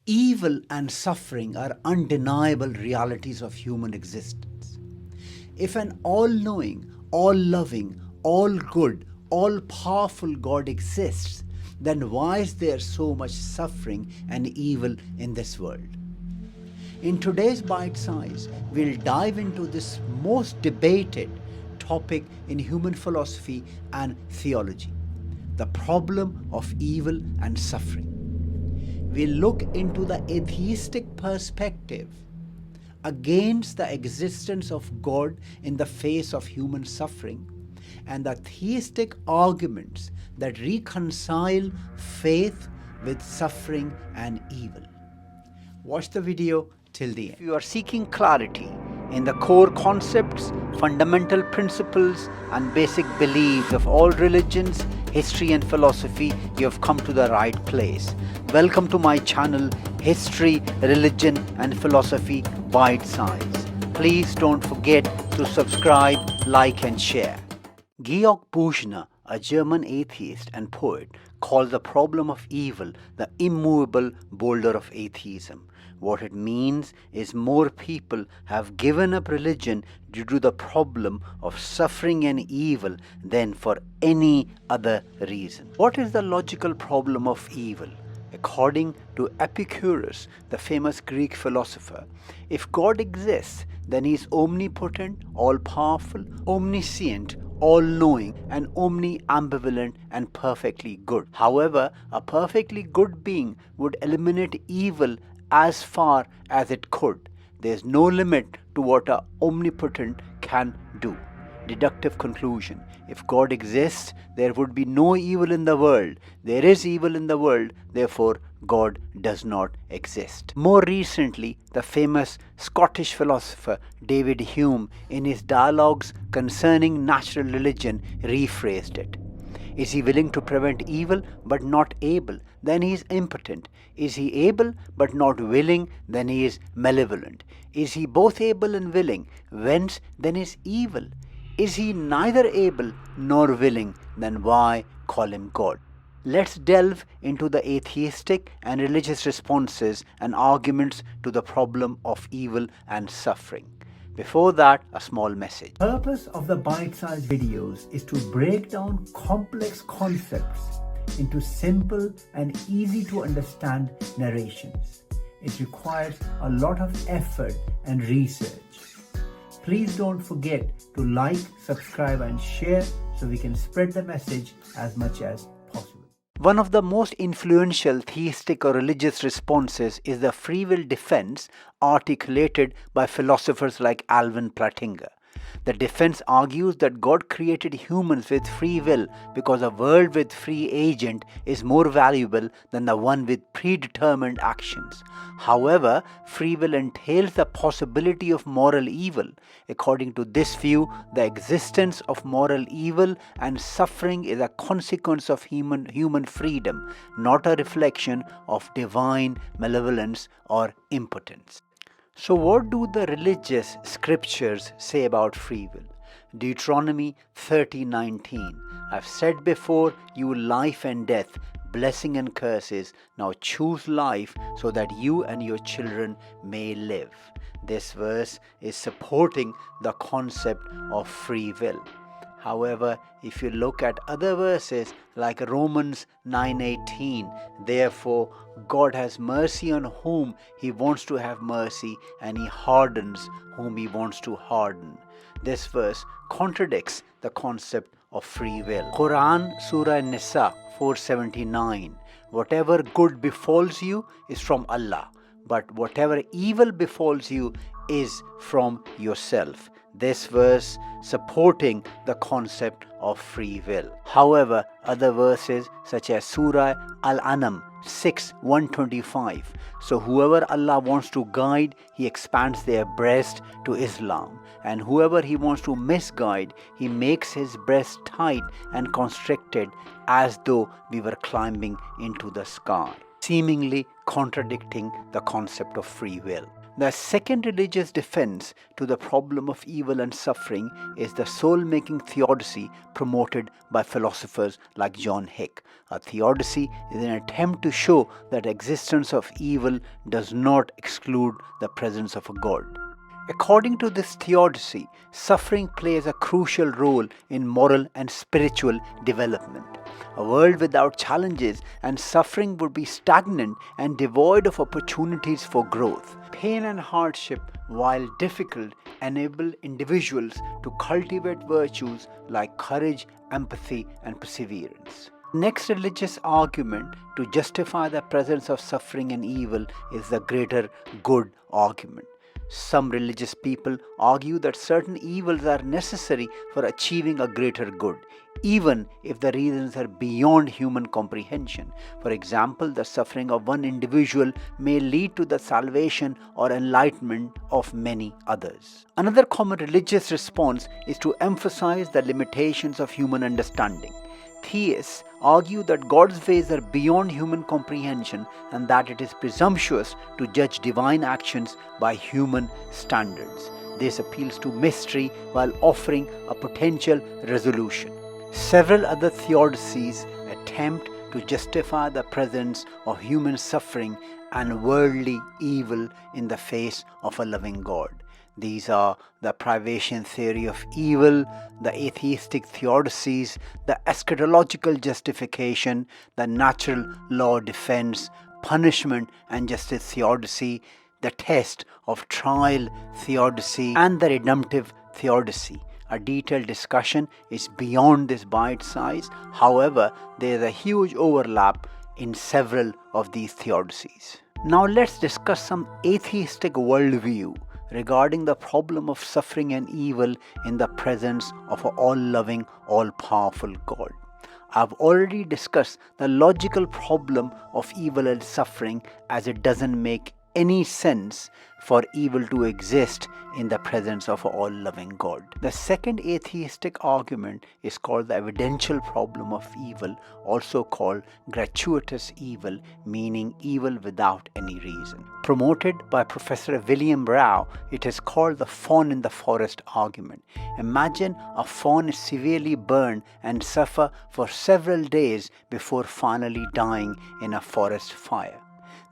Evil and suffering are undeniable realities of human existence. If an all-knowing, all-loving, all-good, all-powerful God exists, then why is there so much suffering and evil in this world? In today's Bite Size, we'll dive into this most debated topic in human philosophy and theology, the problem of evil and suffering. We'll look into the atheistic perspective against the existence of God in the face of human suffering, and the theistic arguments that reconcile faith with suffering and evil. Watch the video till the end. If you are seeking clarity in the core concepts, fundamental principles, and basic beliefs of all religions, history, and philosophy, you have come to the right place. Welcome to my channel, History, Religion, and Philosophy Bite Size. Please don't forget to subscribe, like, and share. Georg Büchner, a German atheist and poet, called the problem of evil the immovable boulder of atheism. What it means is more people have given up religion due to the problem of suffering and evil than for any other reason. What is the logical problem of evil? According to Epicurus, the famous Greek philosopher, if God exists, then he is omnipotent, all-powerful, omniscient, all-knowing, and omni-ambivalent and perfectly good. However, a perfectly good being would eliminate evil as far as it could. There is no limit to what an omnipotent can do. Deductive conclusion: if God exists, there would be no evil in the world. There is evil in the world, therefore God does not exist. More recently, the famous Scottish philosopher David Hume, in his dialogues concerning natural religion, rephrased it. Is he willing to prevent evil but not able? Then he is impotent. Is he able but not willing? Then he is malevolent. Is he both able and willing? Whence then is evil? Is he neither able nor willing? Then why call him God? Let's delve into the atheistic and religious responses and arguments to the problem of evil and suffering. Before that, a small message. The purpose of the bite-sized videos is to break down complex concepts into simple and easy to understand narrations. It requires a lot of effort and research. Please don't forget to like, subscribe, and share so we can spread the message as much as possible. One of the most influential theistic or religious responses is the free will defense articulated by philosophers like Alvin Plantinga. The defense argues that God created humans with free will because a world with free agent is more valuable than the one with predetermined actions. However, free will entails the possibility of moral evil. According to this view, the existence of moral evil and suffering is a consequence of human freedom, not a reflection of divine malevolence or impotence. So what do the religious scriptures say about free will? Deuteronomy 30:19. I've said before you life and death, blessing and curses. Now choose life so that you and your children may live. This verse is supporting the concept of free will. However, if you look at other verses like Romans 9:18, therefore God has mercy on whom he wants to have mercy, and he hardens whom he wants to harden. This verse contradicts the concept of free will. Quran Surah Nisa 4:79. Whatever good befalls you is from Allah, but whatever evil befalls you is from yourself. This verse supporting the concept of free will. However, other verses such as Surah Al-An'am 6:125. So whoever Allah wants to guide, he expands their breast to Islam, and whoever he wants to misguide, he makes his breast tight and constricted as though we were climbing into the sky, seemingly contradicting the concept of free will. The second religious defense to the problem of evil and suffering is the soul-making theodicy promoted by philosophers like John Hick. A theodicy is an attempt to show that existence of evil does not exclude the presence of a God. According to this theodicy, suffering plays a crucial role in moral and spiritual development. A world without challenges and suffering would be stagnant and devoid of opportunities for growth. Pain and hardship, while difficult, enable individuals to cultivate virtues like courage, empathy, and perseverance. Next religious argument to justify the presence of suffering and evil is the greater good argument. Some religious people argue that certain evils are necessary for achieving a greater good, even if the reasons are beyond human comprehension. For example, the suffering of one individual may lead to the salvation or enlightenment of many others. Another common religious response is to emphasize the limitations of human understanding. Theists argue that God's ways are beyond human comprehension and that it is presumptuous to judge divine actions by human standards. This appeals to mystery while offering a potential resolution. Several other theodicies attempt to justify the presence of human suffering and worldly evil in the face of a loving God. These are the privation theory of evil, the atheistic theodicies, the eschatological justification, the natural law defense, punishment and justice theodicy, the test of trial theodicy, and the redemptive theodicy. A detailed discussion is beyond this bite size. However, there is a huge overlap in several of these theodicies. Now let's discuss some atheistic worldview regarding the problem of suffering and evil in the presence of an all-loving, all-powerful God. I've already discussed the logical problem of evil and suffering, as it doesn't make any sense for evil to exist in the presence of an all-loving God. The second atheistic argument is called the evidential problem of evil, also called gratuitous evil, meaning evil without any reason. Promoted by Professor William Rao, it is called the fawn in the forest argument. Imagine a fawn is severely burned and suffer for several days before finally dying in a forest fire.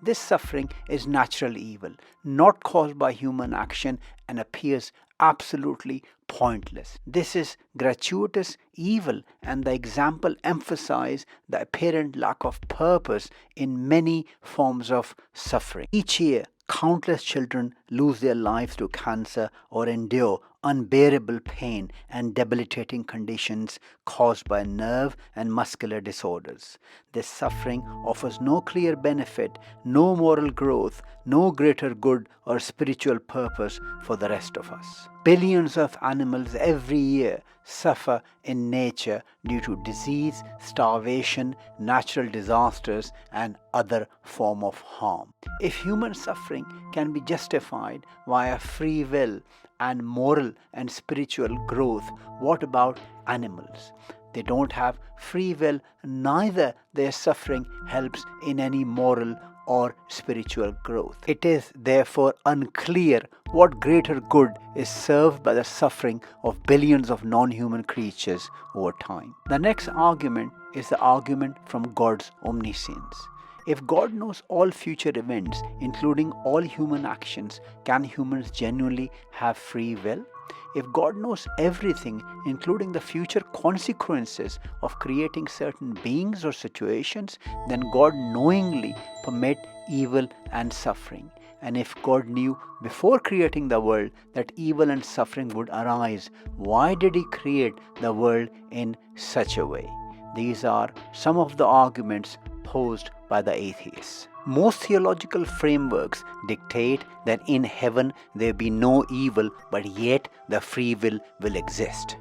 This suffering is natural evil, not caused by human action, and appears absolutely pointless. This is gratuitous evil, and the example emphasizes the apparent lack of purpose in many forms of suffering. Each year, countless children lose their lives to cancer or endure unbearable pain and debilitating conditions caused by nerve and muscular disorders. This suffering offers no clear benefit, no moral growth, no greater good or spiritual purpose for the rest of us. Billions of animals every year suffer in nature due to disease, starvation, natural disasters, and other form of harm. If human suffering can be justified via free will and moral and spiritual growth, what about animals? They don't have free will, neither their suffering helps in any moral or spiritual growth. It is therefore unclear what greater good is served by the suffering of billions of non-human creatures over time. The next argument is the argument from God's omniscience. If God knows all future events, including all human actions, can humans genuinely have free will? If God knows everything, including the future consequences of creating certain beings or situations, then God knowingly permits evil and suffering. And if God knew before creating the world that evil and suffering would arise, why did He create the world in such a way? These are some of the arguments posed by the atheists. Most theological frameworks dictate that in heaven there be no evil, but yet the free will exist.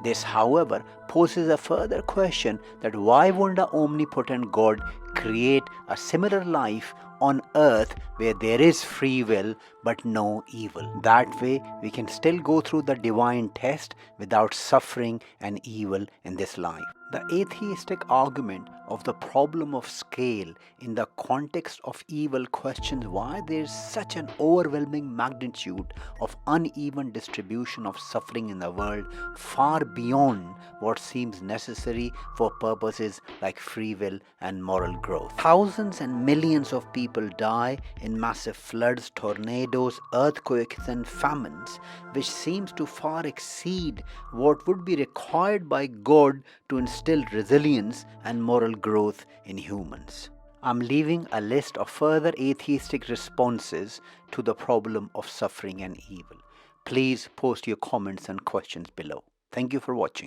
This, however, poses a further question that why wouldn't an omnipotent God create a similar life on earth where there is free will but no evil? That way we can still go through the divine test without suffering and evil in this life. The atheistic argument of the problem of scale in the context of evil questions why there is such an overwhelming magnitude of uneven distribution of suffering in the world, far beyond what seems necessary for purposes like free will and moral growth. Thousands and millions of people die in massive floods, tornadoes, earthquakes, and famines, which seems to far exceed what would be required by God to instill resilience and moral growth in humans. I'm leaving a list of further atheistic responses to the problem of suffering and evil. Please post your comments and questions below. Thank you for watching.